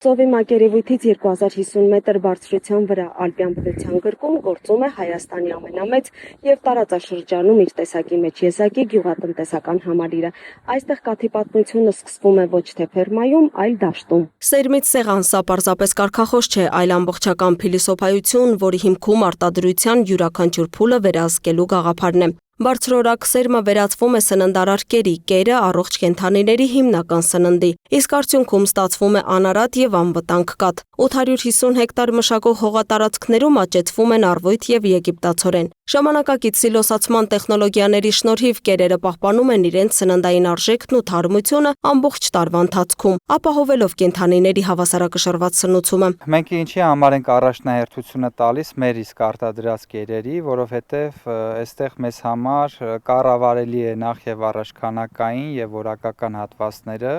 Ծովի մակերևույթից 2050 մետր բարձրության վրա Ալպյան բնության գրկում գործում է Հայաստանի ամենամեծ և տարածաշրջանում իր տեսակի մեջ եզակի գյուղատնտեսական համալիրը։ Այստեղ կաթի պատմությունը սկսվում է ոչ թե ֆերմայում, այլ դաշտում։ Սերմից սեղան, սա պարզապես կարգախոս չէ, այլ ամբողջական փիլիսոփայություն, որի հիմքում արտադրության յուրաքանչյուր փուլը վերահսկելու գաղափարն է։ Բարձրորակ սերմը վերածվում է սննդարար կերի, կերը առողջ կենդանիների հիմնական սննդի, իսկ արդյունքում ստացվում է անարատ և անվտանգ կաթ։ 850 հեկտար մշակող հողատարածքներում աճեցվում են առվույթ և եգիպտացորեն։ Ժամանակակից սիլոսացման տեխնոլոգիաների շնորհիվ կերերը պահպանում են իրենց սննդային արժեքն ու թարմությունը ամբողջ տարվա ընթացքում, ապահովելով կենդանիների հավասարակշռված սնուցումը։ Մենք ինչի համար ենք առաջնահերթությունը տալիս մեր իսկ արտադրած կերերի, որովհետև այստեղ մեզ համար կառավարելի է նախ եւ առաջ քանակային եւ որակական հատվածները,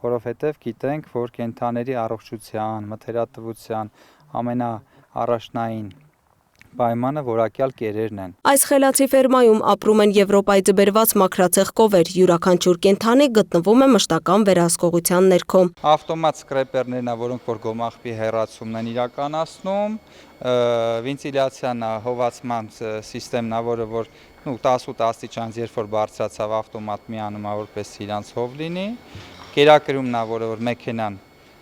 որովհետև գիտենք, որ կենդանիների առողջության, մթերատվության ամենաառաջնային պայմանը որակյալ կերերն են։ Այս խելացի ֆերմայում ապրում են Եվրոպայից բերված մաքրացեղ կովեր, յուրաքանչյուր կենդանի գտնվում է մշտական վերահսկողության ներքո։ Ավտոմատ սկրեպերներն, որոնք որ գոմաղբի հեռացումն են իրականացնում, վենտիլյացիան, հովացման սիստեմն, որը որ 18 աստիճանից երբ որ բարձրացավ ավտոմատ միանում է, որպեսզի իրանց հով լինի, կերակրումն, որը որ մեքենան,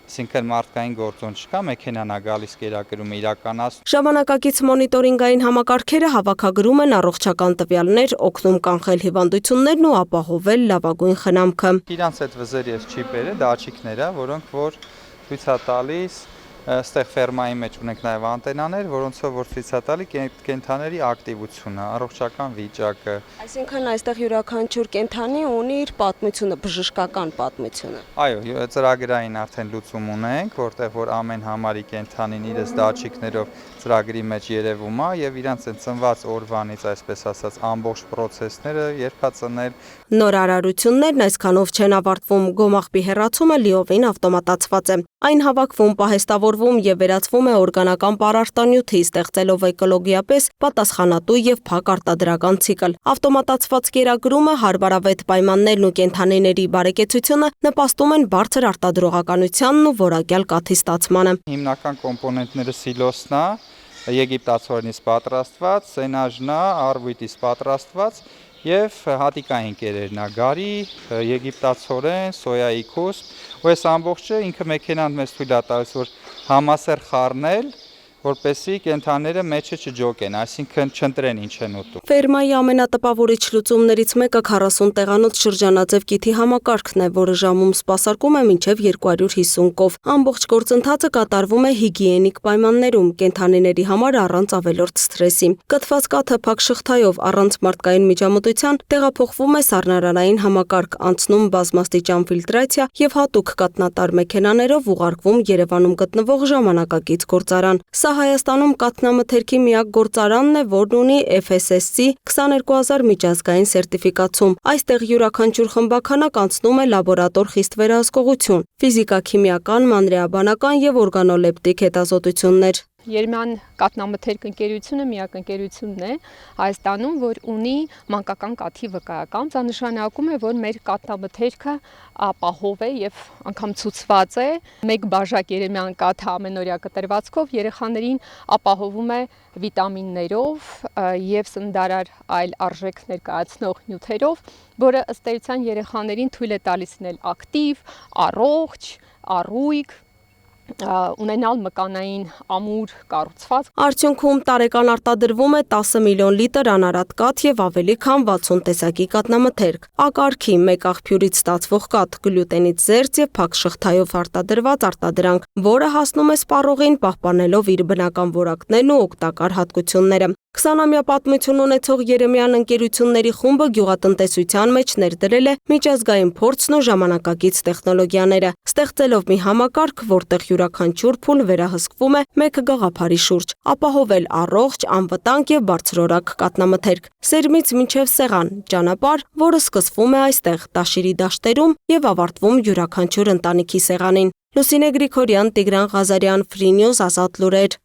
այսինքն մարդկային գործոն չկա, մեքենան է գալիս կերակրումը իրականացնում։ Ժամանակակից մոնիտորինգային համակարգերը հավաքագրում են առողջական տվյալներ, օգնում կանխել հիվանդություններն ու ապահովել լավագույն խնամքը։ Իրանց այդ վզերի չիպերը, դաչիկները, որոնք որ ցույց է տալիս, այստեղ ֆերմայի մեջ ունենք նաև անտենաներ, որոնցով որ ցույց է տալի կենդանիների ակտիվությունը, առողջական վիճակը։ Այսինքն այստեղ յուրաքանչյուր կենդանի ունի իր պատմությունը, բժշկական պատմությունը։ Այո, ծրագրային արդեն լուծում ունենք, որտեղ որ ամեն համարի կենդանին իրենց դաչիկներով ծրագրի մեջ երևում է եւ իրանց այն ծնված օրվանից, այսպես ասած, ամբողջ process-ները երբ է ծնել։ Նոր արարություններն այսքանով չեն ավարտվում, գոմաղբի հեռացումը լիովին ավտոմատացված է։ Այն հավաքվում, պահեստավորվում եւ վերածվում է օրգանական պարարտանյութի, ստեղծելով էկոլոգիապես պատասխանատու եւ փակ արտադրական ցիկլ։ Ավտոմատացված կերակրումը, հարբարավետ պայմաններն ու կենդանիների բարեկեցությունը նպաստում են բարձր արտադրողականությանն ու որակյալ կաթի ստացմանը։ Հիմնական կոմպոնենտները սիլոսն է, եգիպտացորենից պատրաստված, սենաժն է, առվույտից պատրաստված եւ հատիկային կերերն է, գարի, եգիպտացորեն, սոյայի քուսպ, ու այս ամբողջը ինքը մեքենան մեզ թույլ է տալիս, որ համասեր խառնել, որպեսզի կենդանիները մեջը չջոկեն, այսինքն չընտրեն ինչ են ուտում։ Ֆերմայի ամենատպավորիչ լուծումներից մեկը 40 տեղանոց շրջանաձև կիթի համակարգն է, որը ժամում սպասարկում է մինչև 250 կով։ Ամբողջ գործընթացը կատարվում է հիգիենիկ պայմաններում, կենդանիների համար առանց ավելորդ սթրեսի։ Կթված կաթը փակ շղթայով առանց մարդկային միջամտության տեղափոխվում է սառնարանային համակարգ, անցնում բազմաստիճան ֆիլտրացիա եւ հատուկ կաթնատար մեքենաներով ուղարկվում Երևանում գտնվող ժամանակակից գործարան։ Սա Հայաստանում կաթնամթերքի միակ գործարանն է, որն ունի FSSC 22000 միջազգային սերտիֆիկացում։ Այստեղ յուրաքանչյուր խմբաքանակ անցնում է լաբորատոր խիստ վերահսկողություն, ֆիզիկա-քիմիական, մանրէաբանական եւ օրգանոլեպտիկ հետազոտություններ։ Երման կաթնամթերք ընկերությունը միակ ընկերությունն է Հայաստանում, որ ունի մանկական կաթի վկայական։ Դա նշանակում է, որ մեր կաթնամթերքը ապահով է եւ անգամ ցուցված է մեկ բաժակ երեմյան կաթը ամենօրյա կտրվածքով երեխաներին ապահովում է վիտամիններով եւ սննդարար այլ արժեք ներկայացնող նյութերով, որը ըստ էության երեխաներին թույլ է տալիս լինել ակտիվ, առողջ, առույգ, ունենալ մկանային ամուր կառուցված։ Արդյունքում տարեկան արտադրվում է 10 միլիոն լիտր անարատ կաթ եւ ավելի քան 60 տեսակի կաթնամթերք։ Ակարգի մեկ աղբյուրից ստացվող կաթ գլյուտենից զերծ եւ փակ շղթայով արտադրված արտադրանք, որը հասնում է սպառողին պահպանելով իր բնական որակներն ու օգտակար հատկությունները։ 20-ամյա պատմություն ունեցող Երեմյան ընկերությունների խումբը գյուղատնտեսության մեջ ներդրել է միջազգային փորձն ու ժամանակակից տեխնոլոգիաները, ստեղծելով մի համակարգ, որտեղ յուրաքանչյուր փուլ վերահսկվում է մեկ գաղափարի շուրջ՝ ապահովել առողջ, անվտանգ եւ բարձրորակ կաթնամթերք։ Սերմից մինչև սեղան, ճանապարհ, որը սկսվում է այստեղ, Տաշիրի դաշտերում եւ ավարտվում յուրաքանչյուր ընտանիքի սեղանին։ Լուսինե Գրիգորյան, Տիգրան Ղազարյան, Free News, Ազատ լուրեր։